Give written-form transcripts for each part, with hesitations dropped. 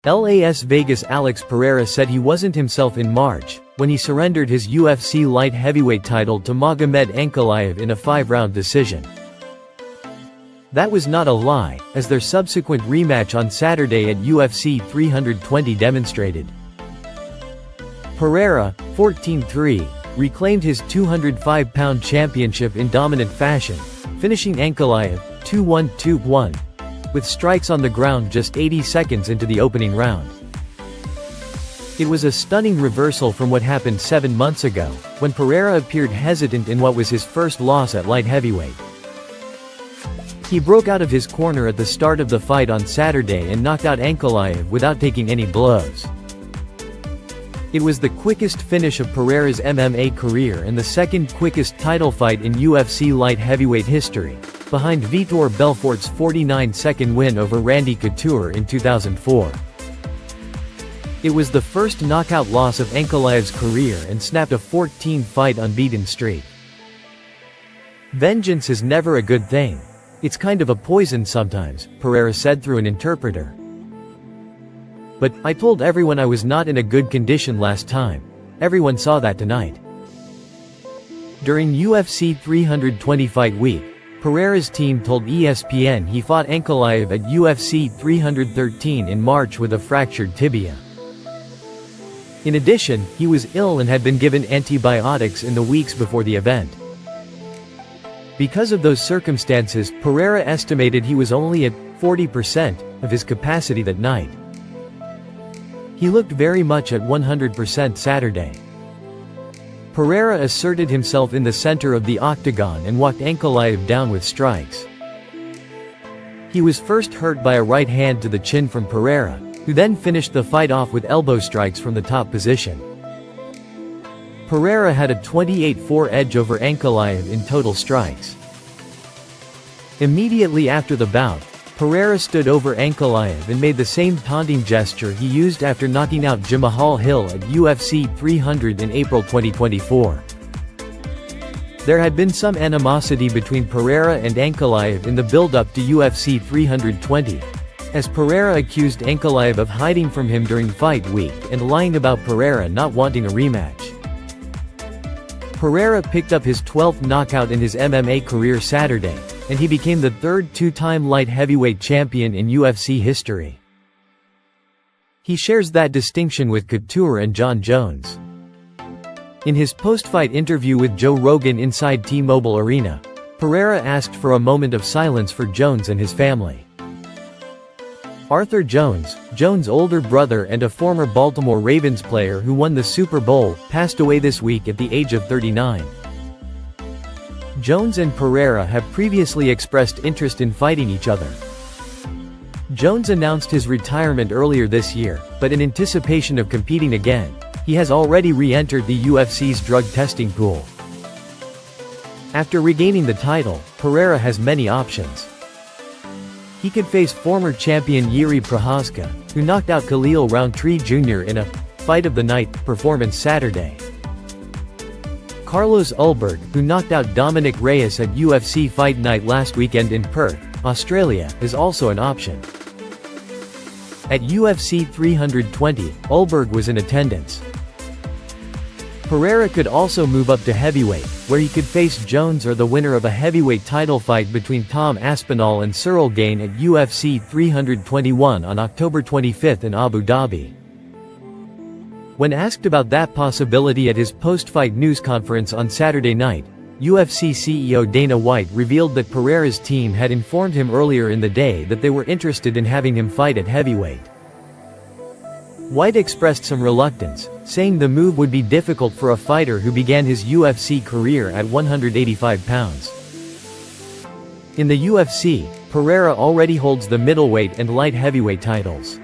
Las Vegas Alex Pereira said he wasn't himself in March, when he surrendered his UFC light heavyweight title to Magomed Ankalaev in a 5-round decision. That was not a lie, as their subsequent rematch on Saturday at UFC 320 demonstrated. Pereira, 14-3, reclaimed his 205-pound championship in dominant fashion, finishing Ankalaev 2-1-2-1, with strikes on the ground just 80 seconds into the opening round. It was a stunning reversal from what happened 7 months ago, when Pereira appeared hesitant in what was his first loss at light heavyweight. He broke out of his corner at the start of the fight on Saturday and knocked out Ankalaev without taking any blows. It was the quickest finish of Pereira's MMA career and the second quickest title fight in UFC light heavyweight history, behind Vitor Belfort's 49-second win over Randy Couture in 2004. It was the first knockout loss of Ankalaev's career and snapped a 14-fight unbeaten streak. Vengeance is never a good thing. It's kind of a poison sometimes, Pereira said through an interpreter. But, I told everyone I was not in a good condition last time. Everyone saw that tonight. During UFC 320 fight week, Pereira's team told ESPN he fought Ankalaev at UFC 313 in March with a fractured tibia. In addition, he was ill and had been given antibiotics in the weeks before the event. Because of those circumstances, Pereira estimated he was only at 40% of his capacity that night. He looked very much at 100% Saturday. Pereira asserted himself in the center of the octagon and walked Ankalaev down with strikes. He was first hurt by a right hand to the chin from Pereira, who then finished the fight off with elbow strikes from the top position. Pereira had a 28-4 edge over Ankalaev in total strikes. Immediately after the bout, Pereira stood over Ankalaev and made the same taunting gesture he used after knocking out Jamahal Hill at UFC 300 in April 2024. There had been some animosity between Pereira and Ankalaev in the build-up to UFC 320, as Pereira accused Ankalaev of hiding from him during fight week and lying about Pereira not wanting a rematch. Pereira picked up his 12th knockout in his MMA career Saturday, and he became the third two-time light heavyweight champion in UFC history. He shares that distinction with Couture and John Jones. In his post-fight interview with Joe Rogan inside T-Mobile Arena, Pereira asked for a moment of silence for Jones and his family. Arthur Jones, Jones' older brother and a former Baltimore Ravens player who won the Super Bowl, passed away this week at the age of 39. Jones and Pereira have previously expressed interest in fighting each other. Jones announced his retirement earlier this year, but in anticipation of competing again, he has already re-entered the UFC's drug testing pool. After regaining the title, Pereira has many options. He could face former champion Jiří Procházka, who knocked out Khalil Rountree Jr. in a fight of the night performance Saturday. Carlos Ulberg, who knocked out Dominic Reyes at UFC Fight Night last weekend in Perth, Australia, is also an option. At UFC 320, Ulberg was in attendance. Pereira could also move up to heavyweight, where he could face Jones or the winner of a heavyweight title fight between Tom Aspinall and Cyril Gane at UFC 321 on October 25 in Abu Dhabi. When asked about that possibility at his post-fight news conference on Saturday night, UFC CEO Dana White revealed that Pereira's team had informed him earlier in the day that they were interested in having him fight at heavyweight. White expressed some reluctance, saying the move would be difficult for a fighter who began his UFC career at 185 pounds. In the UFC, Pereira already holds the middleweight and light heavyweight titles.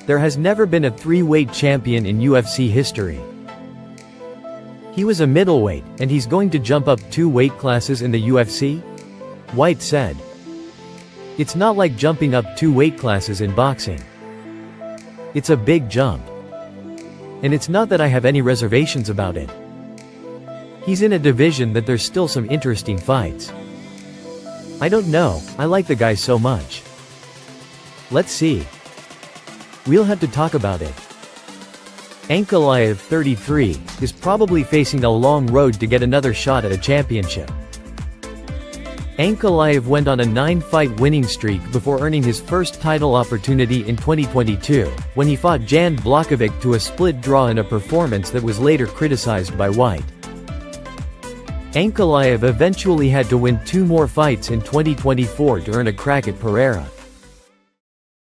There has never been a three-weight champion in UFC history. He was a middleweight, and he's going to jump up 2 weight classes in the UFC? White said. It's not like jumping up 2 weight classes in boxing. It's a big jump. And it's not that I have any reservations about it. He's in a division that there's still some interesting fights. I don't know, I like the guy so much. Let's see. We'll have to talk about it. ANKALAEV, 33, is probably facing a long road to get another shot at a championship. ANKALAEV went on a 9-fight winning streak before earning his first title opportunity in 2022, when he fought Jan Blachowicz to a split draw in a performance that was later criticized by White. ANKALAEV eventually had to win 2 more fights in 2024 to earn a crack at PEREIRA.